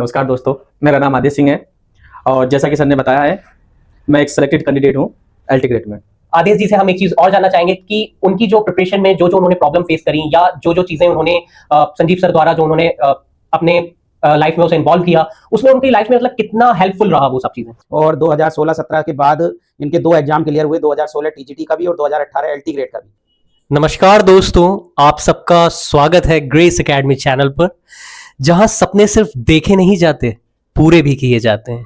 नमस्कार दोस्तों, मेरा नाम आदित्य सिंह है और जैसा कि सर ने बताया है, मैं एक सिलेक्टेड कैंडिडेट हूँ एलटी ग्रेड में। आदेश जी से हम एक चीज और जानना चाहेंगे कि उनकी जो प्रिपरेशन में जो जो उन्होंने प्रॉब्लम फेस करी या जो जो चीजें उन्होंने संजीव सर द्वारा जो उन्होंने अपने लाइफ में उसे इन्वॉल्व किया, उसमें उनकी लाइफ में मतलब कितना हेल्पफुल रहा वो सब चीजें। और 2016-17 के बाद इनके 2 एग्जाम क्लियर हुए, 2016 टीजीटी का भी और 2018 एलटी ग्रेड का भी। नमस्कार दोस्तों, आप सबका स्वागत है ग्रेस एकेडमी चैनल पर, जहां सपने सिर्फ देखे नहीं जाते, पूरे भी किए जाते हैं।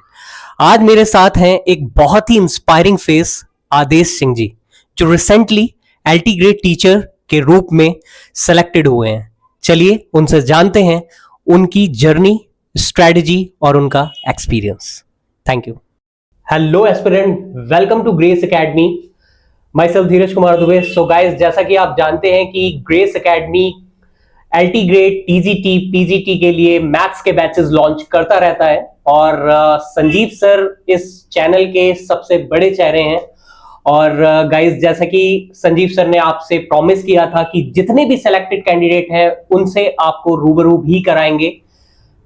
आज मेरे साथ हैं एक बहुत ही इंस्पायरिंग फेस आदेश सिंह जी, जो रिसेंटली एलटी ग्रेड टीचर के रूप में सेलेक्टेड हुए हैं। चलिए उनसे जानते हैं उनकी जर्नी, स्ट्रेटजी और उनका experience. Thank you. Hello aspirant, welcome to Grace Academy. Myself Dheeraj Kumar Dubey. So guys, जैसा कि आप जानते हैं कि Grace Academy LT grade, TGT, PGT के लिए मैथ्स के बैचेस लॉन्च करता रहता है और संजीव सर इस चैनल के सबसे बड़े चेहरे हैं। और गाइज, जैसा कि संजीव सर ने आपसे प्रॉमिस किया था कि जितने भी सिलेक्टेड कैंडिडेट हैं उनसे आपको रूबरू भी कराएंगे।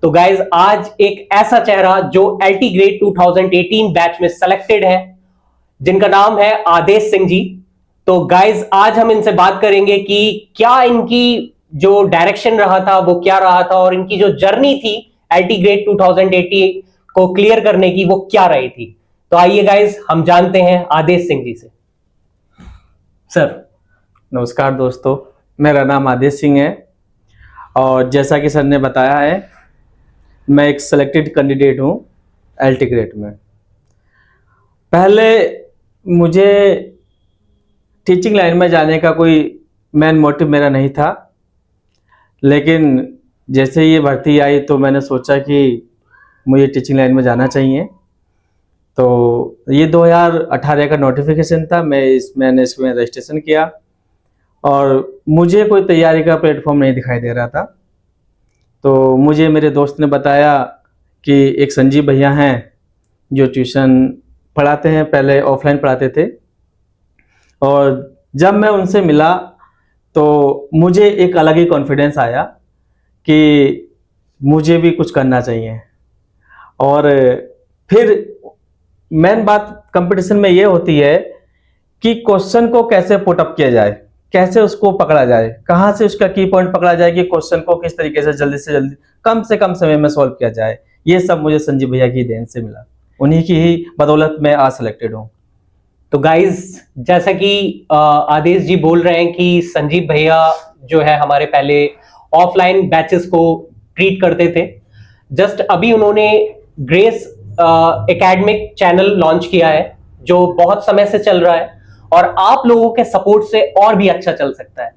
तो गाइज, आज एक ऐसा चेहरा जो एलटी ग्रेड 2018 बैच में सिलेक्टेड है, जिनका नाम है आदेश सिंह जी। तो गाइज, आज हम इनसे बात करेंगे कि क्या इनकी जो डायरेक्शन रहा था वो क्या रहा था और इनकी जो जर्नी थी एलटी ग्रेड 2080 को क्लियर करने की वो क्या रही थी। तो आइए गाइज, हम जानते हैं आदेश सिंह जी से। सर नमस्कार दोस्तों, मेरा नाम आदित्य सिंह है और जैसा कि सर ने बताया है, मैं एक सिलेक्टेड कैंडिडेट हूँ एलटी ग्रेड में। पहले मुझे टीचिंग लाइन में जाने का कोई मेन मोटिव मेरा नहीं था, लेकिन जैसे ये भर्ती आई तो मैंने सोचा कि मुझे टीचिंग लाइन में जाना चाहिए। तो ये 2018 का नोटिफिकेशन था, मैंने इसमें रजिस्ट्रेशन किया और मुझे कोई तैयारी का प्लेटफॉर्म नहीं दिखाई दे रहा था। तो मुझे मेरे दोस्त ने बताया कि एक संजीव भैया हैं जो ट्यूशन पढ़ाते हैं, पहले ऑफलाइन पढ़ाते थे। और जब मैं उनसे मिला तो मुझे एक अलग ही कॉन्फिडेंस आया कि मुझे भी कुछ करना चाहिए। और फिर मेन बात कंपटीशन में ये होती है कि क्वेश्चन को कैसे पुट अप किया जाए, कैसे उसको पकड़ा जाए, कहाँ से उसका की पॉइंट पकड़ा जाए कि क्वेश्चन को किस तरीके से जल्दी कम से कम समय में सॉल्व किया जाए। ये सब मुझे संजीव भैया की देन से मिला, उन्हीं की ही बदौलत मैं आज सिलेक्टेड हूँ। तो गाइज, जैसा कि आदेश जी बोल रहे हैं कि संजीव भैया जो है हमारे पहले ऑफलाइन बैचेस को ट्रीट करते थे। जस्ट अभी उन्होंने ग्रेस एकेडमिक चैनल लॉन्च किया है जो बहुत समय से चल रहा है और आप लोगों के सपोर्ट से और भी अच्छा चल सकता है।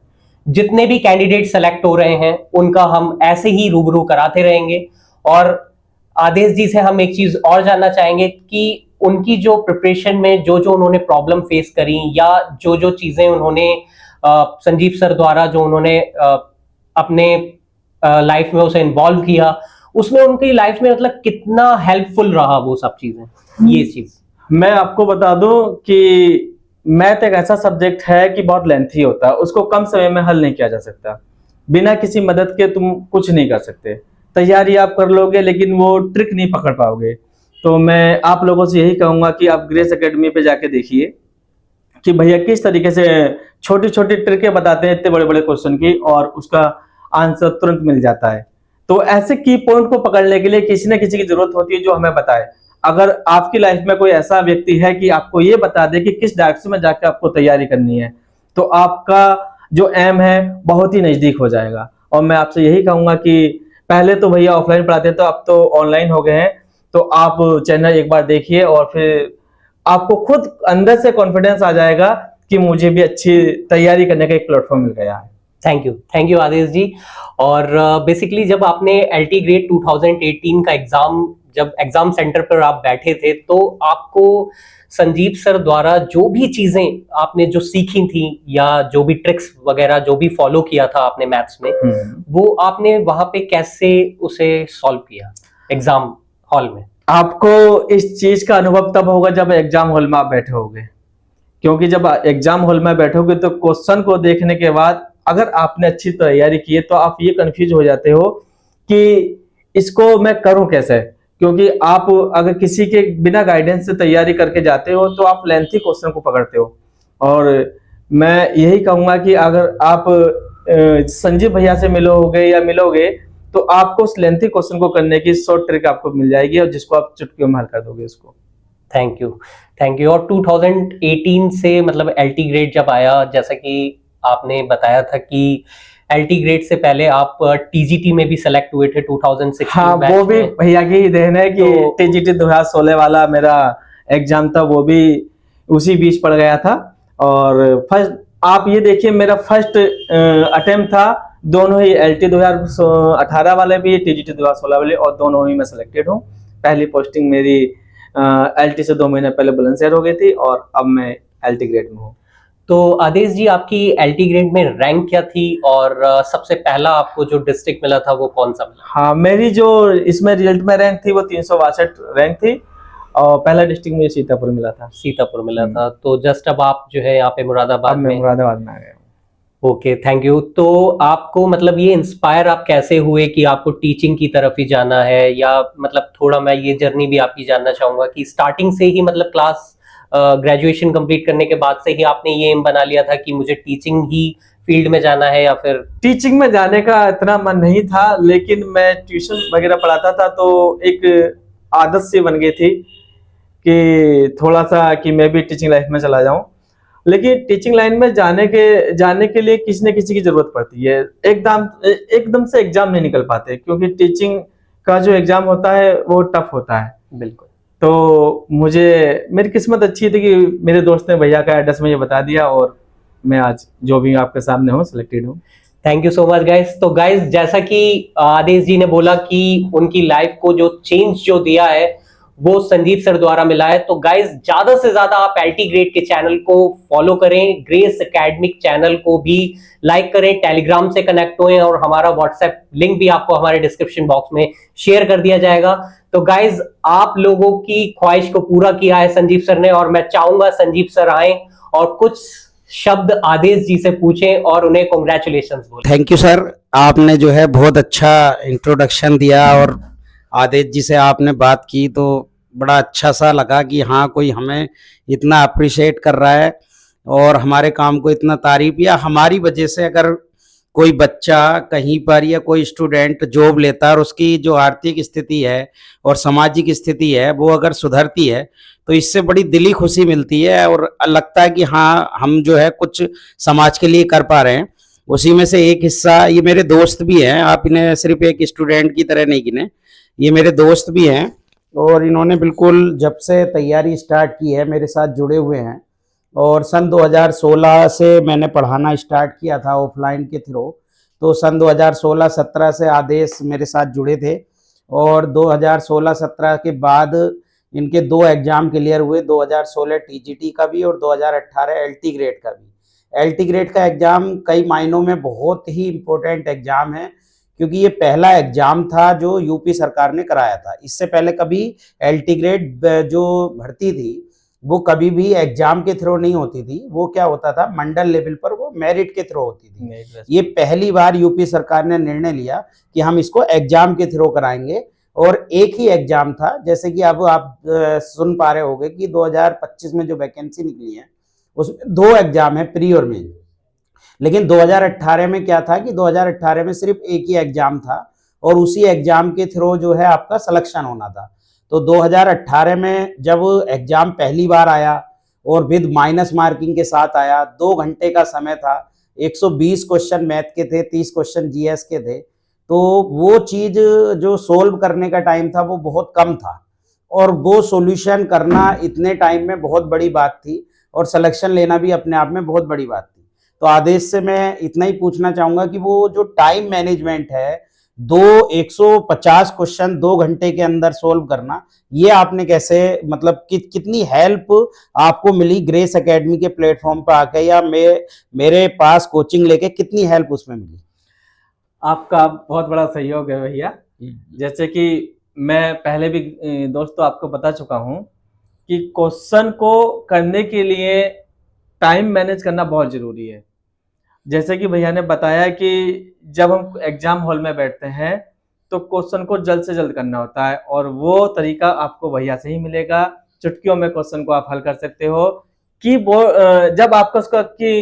जितने भी कैंडिडेट सेलेक्ट हो रहे हैं उनका हम ऐसे ही रूबरू कराते रहेंगे। और आदेश जी से हम एक चीज और जानना चाहेंगे कि उनकी जो प्रिपरेशन में जो जो उन्होंने प्रॉब्लम फेस करी या जो जो चीजें उन्होंने संजीव सर द्वारा जो उन्होंने अपने लाइफ में उसे इन्वॉल्व किया, उसमें उनकी लाइफ में मतलब कितना हेल्पफुल रहा वो सब चीजें। ये चीज मैं आपको बता दूं कि मैथ एक ऐसा सब्जेक्ट है कि बहुत लेंथी होता है, उसको कम समय में हल नहीं किया जा सकता। बिना किसी मदद के तुम कुछ नहीं कर सकते। तैयारी आप कर लोगे लेकिन वो ट्रिक नहीं पकड़ पाओगे। तो मैं आप लोगों से यही कहूंगा कि आप ग्रेस एकेडमी पे जाके देखिए कि भैया किस तरीके से छोटी छोटी ट्रिकें बताते हैं इतने बड़े बड़े क्वेश्चन की, और उसका आंसर तुरंत मिल जाता है। तो ऐसे की पॉइंट को पकड़ने के लिए किसी न किसी की जरूरत होती है जो हमें बताए। अगर आपकी लाइफ में कोई ऐसा व्यक्ति है कि आपको ये बता दे कि किस डायरेक्शन में जाकर आपको तैयारी करनी है, तो आपका जो एम है बहुत ही नजदीक हो जाएगा। और मैं आपसे यही कहूंगा कि पहले तो भैया ऑफलाइन पढ़ाते थे, अब तो ऑनलाइन हो गए हैं। तो आप चैनल एक बार देखिए और फिर आपको खुद अंदर से कॉन्फिडेंस आ जाएगा कि मुझे भी अच्छी तैयारी करने का एक प्लेटफॉर्म मिल गया है। थैंक यू आदेश जी। और बेसिकली जब आपने एलटी ग्रेड 2018 का जब एग्जाम सेंटर पर आप बैठे थे, तो आपको संजीव सर द्वारा जो भी चीजें आपने जो सीखी थी या जो भी ट्रिक्स वगैरह जो भी फॉलो किया था आपने मैथ्स में, वो आपने वहां पे कैसे उसे सॉल्व किया एग्जाम हॉल में? आपको इस चीज का अनुभव तब होगा जब एग्जाम हॉल में आप बैठे होगे, क्योंकि जब एग्जाम हॉल में बैठोगे तो क्वेश्चन को देखने के बाद अगर आपने अच्छी तैयारी की है तो आप ये कंफ्यूज हो जाते हो कि इसको मैं करूं कैसे, क्योंकि आप अगर किसी के बिना गाइडेंस से तैयारी करके जाते हो तो आप लेंथी क्वेश्चन को पकड़ते हो। और मैं यही कहूंगा कि अगर आप संजीव भैया से मिलोगे तो आपको उस लेंथी क्वेश्चन को करने की शॉर्ट ट्रिक आपको मिल जाएगी, और जिसको आप चुटकियों में हल कर दोगे उसको। Thank you. और 2018 से मतलब एलटी ग्रेड जब आया, जैसा कि आपने बताया था कि एलटी ग्रेड से पहले आप टीजीटी में भी सेलेक्ट हुए थे 2016 हाँ, बैच वो भी में। भैया की ही देन है कि तो- टीजीटी 2016 वाला मेरा एग्जाम था, वो भी उसी बीच पड़ गया था। और फर्स्ट आप ये देखिए, मेरा फर्स्ट अटेम्प्ट था, दोनों ही एलटी 2018 वाले भी, टीजीटी 2016 वाले, और दोनों ही मैं सिलेक्टेड हूँ। पहली पोस्टिंग मेरी एलटी से 2 महीने पहले बुलंदशहर हो गई थी, और अब मैं एलटी ग्रेड में हूँ। तो आदेश जी, आपकी एलटी ग्रेड में रैंक क्या थी, और सबसे पहला आपको जो डिस्ट्रिक्ट मिला था वो कौन सा मिला? हाँ, मेरी जो इसमें रिजल्ट में रैंक थी वो 362 रैंक थी, और पहला डिस्ट्रिक्ट मुझे सीतापुर मिला था। सीतापुर मिला था। तो जस्ट अब आप जो है यहाँ पे मुरादाबाद अब मैं में। मुरादाबाद में आ गया हूँ। Okay, thank you. तो आपको मतलब ये इंस्पायर आप कैसे हुए कि आपको टीचिंग की तरफ ही जाना है, या मतलब थोड़ा मैं ये जर्नी भी आपकी जानना चाहूंगा कि स्टार्टिंग से ही मतलब क्लास ग्रेजुएशन कंप्लीट करने के बाद से ही आपने ये एम बना लिया था कि मुझे टीचिंग ही फील्ड में जाना है, या फिर? टीचिंग में जाने का इतना मन नहीं था, लेकिन मैं ट्यूशन वगैरह पढ़ाता था तो एक आदत सी बन गई थी कि थोड़ा सा कि मैं भी टीचिंग लाइफ में चला जाऊं। लेकिन टीचिंग लाइन में जाने के लिए किसी न किसी की जरूरत पड़ती है। एकदम से एग्जाम नहीं निकल पाते, क्योंकि टीचिंग का जो एग्जाम होता है वो टफ होता है। बिल्कुल। तो मेरी किस्मत अच्छी थी कि मेरे दोस्त ने भैया का एड्रेस मुझे बता दिया, और मैं आज जो भी आपके सामने हूँ, सिलेक्टेड हूँ। Thank you so much guys. तो गाइस, जैसा कि आदेश जी ने बोला कि उनकी लाइफ को जो चेंज जो दिया है वो संजीव सर द्वारा मिला है। तो गाइस, ज्यादा से ज्यादा आप एलटी ग्रेड के चैनल को फॉलो करें, ग्रेस एकेडमिक चैनल को भी लाइक करें, टेलीग्राम से कनेक्ट हों, और हमारा व्हाट्सएप लिंक भी आपको हमारे डिस्क्रिप्शन बॉक्स में शेयर कर दिया जाएगा। तो गाइस, आप लोगों की ख्वाहिश को पूरा किया है संजीव सर ने, और मैं चाहूंगा संजीव सर आए और कुछ शब्द आदेश जी से पूछें और उन्हें कॉन्ग्रेचुलेशंस बोलें। थैंक यू सर, आपने जो है बहुत अच्छा इंट्रोडक्शन दिया, और आदेश जी से आपने बात की तो बड़ा अच्छा सा लगा कि हाँ, कोई हमें इतना अप्रिशिएट कर रहा है और हमारे काम को इतना तारीफ, या हमारी वजह से अगर कोई बच्चा कहीं पर या कोई स्टूडेंट जॉब लेता है और उसकी जो आर्थिक स्थिति है और सामाजिक स्थिति है वो अगर सुधरती है तो इससे बड़ी दिली खुशी मिलती है, और लगता है कि हाँ, हम जो है कुछ समाज के लिए कर पा रहे हैं। उसी में से एक हिस्सा ये मेरे दोस्त भी हैं, आप इन्हें सिर्फ एक स्टूडेंट की तरह नहीं गिने, ये मेरे दोस्त भी हैं, और इन्होंने बिल्कुल जब से तैयारी स्टार्ट की है मेरे साथ जुड़े हुए हैं। और सन 2016 से मैंने पढ़ाना स्टार्ट किया था ऑफलाइन के थ्रू, तो सन 2016-17 से आदेश मेरे साथ जुड़े थे, और 2016-17 के बाद इनके 2 एग्जाम क्लियर हुए, 2016 टीजीटी का भी और 2018 एलटी ग्रेड का भी। एलटी ग्रेड का एग्जाम कई मायनों में बहुत ही इम्पोर्टेंट एग्जाम है, क्योंकि ये पहला एग्जाम था जो यूपी सरकार ने कराया था। इससे पहले कभी एलटी ग्रेड जो भर्ती थी वो कभी भी एग्जाम के थ्रू नहीं होती थी, वो क्या होता था मंडल लेवल पर वो मेरिट के थ्रू होती थी। ये पहली बार यूपी सरकार ने निर्णय लिया कि हम इसको एग्जाम के थ्रू कराएंगे, और एक ही एग्जाम था। जैसे कि अब आप सुन पा रहे होंगे कि 2025 में जो वैकेंसी निकली है उसमें 2 एग्जाम है, प्री और मेन। लेकिन 2018 में क्या था कि 2018 में सिर्फ एक ही एग्जाम था, और उसी एग्जाम के थ्रू जो है आपका सिलेक्शन होना था। तो 2018 में जब एग्जाम पहली बार आया और विद माइनस मार्किंग के साथ आया, 2 घंटे का समय था, 120 क्वेश्चन मैथ के थे, 30 क्वेश्चन जीएस के थे, तो वो चीज जो सोल्व करने का टाइम था वो बहुत कम था, और वो सॉल्यूशन करना इतने टाइम में बहुत बड़ी बात थी, और सिलेक्शन लेना भी अपने आप में बहुत बड़ी बात थी। तो आदेश से मैं इतना ही पूछना चाहूंगा कि वो जो टाइम मैनेजमेंट है, 150 क्वेश्चन 2 घंटे के अंदर सोल्व करना, ये आपने कैसे मतलब कितनी हेल्प आपको मिली ग्रेस एकेडमी के प्लेटफॉर्म पर आके, या मेरे पास कोचिंग लेके कितनी हेल्प उसमें मिली? आपका बहुत बड़ा सहयोग है भैया। जैसे कि मैं पहले भी दोस्तों आपको बता चुका हूं कि क्वेश्चन को करने के लिए टाइम मैनेज करना बहुत जरूरी है। जैसे कि भैया ने बताया कि जब हम एग्जाम हॉल में बैठते हैं तो क्वेश्चन को जल्द से जल्द करना होता है, और वो तरीका आपको भैया से ही मिलेगा। चुटकियों में क्वेश्चन को आप हल कर सकते हो कि जब आपको उसका की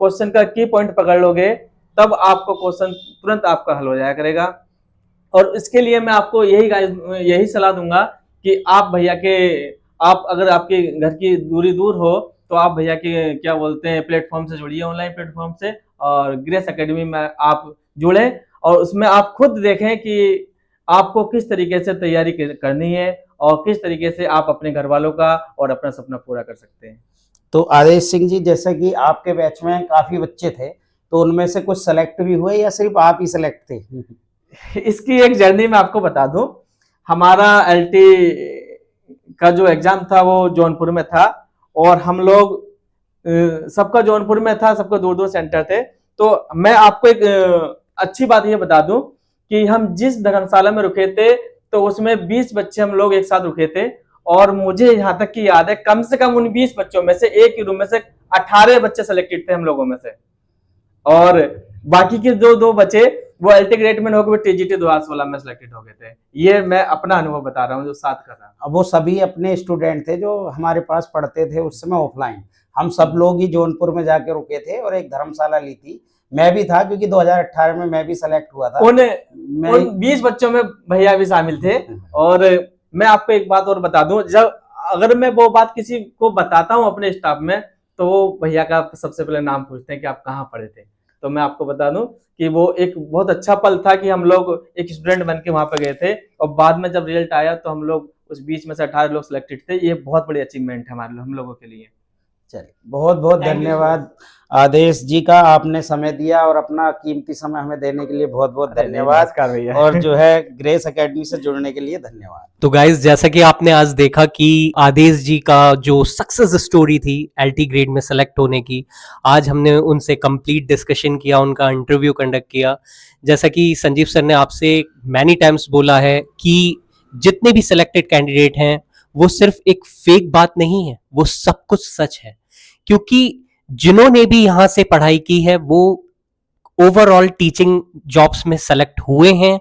क्वेश्चन का की पॉइंट पकड़ लोगे तब आपको क्वेश्चन तुरंत आपका हल हो जाया करेगा। और इसके लिए मैं आपको यही सलाह दूंगा कि आप भैया के, आप अगर आपके घर की दूरी दूर हो तो आप भैया के क्या बोलते हैं प्लेटफॉर्म से जुड़िए, ऑनलाइन प्लेटफॉर्म से, और ग्रेस एकेडमी में आप जुड़े और उसमें आप खुद देखें कि आपको किस तरीके से तैयारी करनी है और किस तरीके से आप अपने घर वालों का और अपना सपना पूरा कर सकते हैं। तो आदेश सिंह जी, जैसे कि आपके बैच में काफी बच्चे थे, तो उनमें से कुछ सेलेक्ट भी हुए या सिर्फ आप ही सेलेक्ट थे? इसकी एक जर्नी मैं आपको बता दूं। हमारा एलटी का जो एग्जाम था वो जौनपुर में था, और हम लोग सबका जौनपुर में था, सबका दूर दूर सेंटर थे। तो मैं आपको एक अच्छी बात ये बता दूं कि हम जिस धर्मशाला में रुके थे तो उसमें 20 बच्चे हम लोग एक साथ रुके थे, और मुझे यहाँ तक की याद है कम से कम उन 20 बच्चों में से एक ही रूम में से 18 बच्चे सिलेक्टेड थे हम लोगों में से, और बाकी के जो 2 बचे वो एलटी ग्रेड में होकर टीजीटी द्वास वाला में सिलेक्टेड हो गए थे। ये मैं अपना अनुभव बता रहा हूँ जो साथ कर रहा हूँ। अब वो सभी अपने स्टूडेंट थे जो हमारे पास पढ़ते थे उस समय ऑफलाइन। हम सब लोग ही जौनपुर में जाके रुके थे और एक धर्मशाला ली थी। मैं भी था क्योंकि 2018 में मैं भी सेलेक्ट हुआ था। उन 20 बच्चों में भैया भी शामिल थे। और मैं आपको एक बात और बता दूं, जब अगर मैं वो बात किसी को बताता हूं अपने स्टाफ में तो वो भैया का सबसे पहले नाम पूछते हैं कि आप कहाँ पढ़े थे। तो मैं आपको बता दूं कि वो एक बहुत अच्छा पल था कि हम लोग एक स्टूडेंट बन के वहां पे गए थे, और बाद में जब रिजल्ट आया तो हम लोग उस बीच में से 18 लोग सिलेक्टेड थे। ये बहुत बड़ी अचीवमेंट है हम लोगों के लिए। चलिए, बहुत बहुत धन्यवाद आदेश जी का, आपने समय दिया और अपना कीमती समय हमें देने के लिए बहुत बहुत धन्यवाद। और जो है ग्रेस एकेडमी से जुड़ने के लिए धन्यवाद। तो गाइज, जैसा कि आपने आज देखा कि आदेश जी का जो सक्सेस स्टोरी थी एलटी ग्रेड में सेलेक्ट होने की, आज हमने उनसे कंप्लीट डिस्कशन किया, उनका इंटरव्यू कंडक्ट किया। जैसा कि संजीव सर ने आपसे मैनी टाइम्स बोला है कि जितने भी सिलेक्टेड कैंडिडेट हैं वो सिर्फ एक फेक बात नहीं है, वो सब कुछ सच है। क्योंकि जिन्होंने भी यहां से पढ़ाई की है वो ओवरऑल टीचिंग जॉब्स में सेलेक्ट हुए हैं,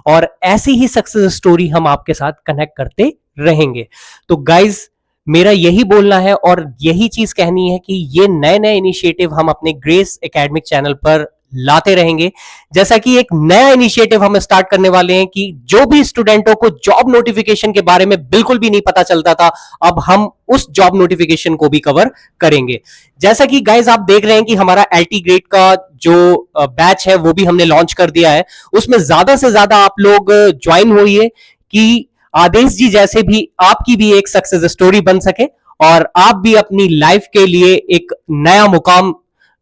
और ऐसी ही सक्सेस स्टोरी हम आपके साथ कनेक्ट करते रहेंगे। तो गाइज, मेरा यही बोलना है और यही चीज कहनी है कि ये नए नए इनिशिएटिव हम अपने ग्रेस एकेडमिक चैनल पर लाते रहेंगे। जैसा कि एक नया इनिशिएटिव हम स्टार्ट करने वाले हैं कि जो भी स्टूडेंटों को जॉब नोटिफिकेशन के बारे में बिल्कुल भी नहीं पता चलता था, अब हम उस जॉब नोटिफिकेशन को भी कवर करेंगे। जैसा कि गाइज आप देख रहे हैं कि हमारा एलटी ग्रेड का जो बैच है वो भी हमने लॉन्च कर दिया है। उसमें ज्यादा से ज्यादा आप लोग ज्वाइन होइए कि आदेश जी जैसे भी आपकी भी एक सक्सेस स्टोरी बन सके और आप भी अपनी लाइफ के लिए एक नया मुकाम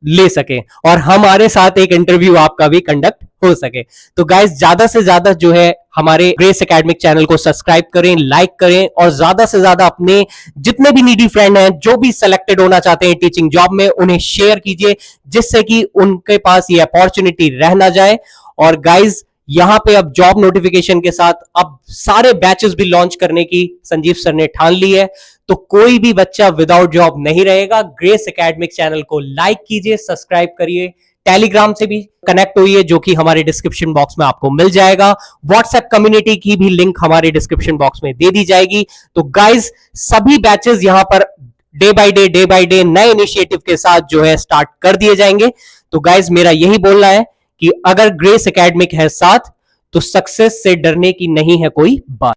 ले सके, और हमारे साथ एक इंटरव्यू आपका भी कंडक्ट हो सके। तो गाइस, ज्यादा से ज्यादा जो है हमारे ग्रेस एकेडमिक चैनल को सब्सक्राइब करें, लाइक करें, और ज्यादा से ज्यादा अपने जितने भी नीडी फ्रेंड हैं जो भी सिलेक्टेड होना चाहते हैं टीचिंग जॉब में, उन्हें शेयर कीजिए जिससे कि उनके पास ये अपॉर्चुनिटी रह ना जाए। और गाइज, यहां पे अब जॉब नोटिफिकेशन के साथ अब सारे बैचेस भी लॉन्च करने की संजीव सर ने ठान ली है, तो कोई भी बच्चा विदाउट जॉब नहीं रहेगा। ग्रेस एकेडमिक चैनल को लाइक कीजिए, सब्सक्राइब करिए, टेलीग्राम से भी कनेक्ट हुई जो कि हमारे डिस्क्रिप्शन बॉक्स में आपको मिल जाएगा। व्हाट्सएप कम्युनिटी की भी लिंक हमारे डिस्क्रिप्शन बॉक्स में दे दी जाएगी। तो गाइज, सभी बैचेस यहां पर डे बाय डे नए इनिशिएटिव के साथ जो है स्टार्ट कर दिए जाएंगे। तो गाइज, मेरा यही बोलना है कि अगर ग्रेस एकेडमिक है साथ तो सक्सेस से डरने की नहीं है कोई बात।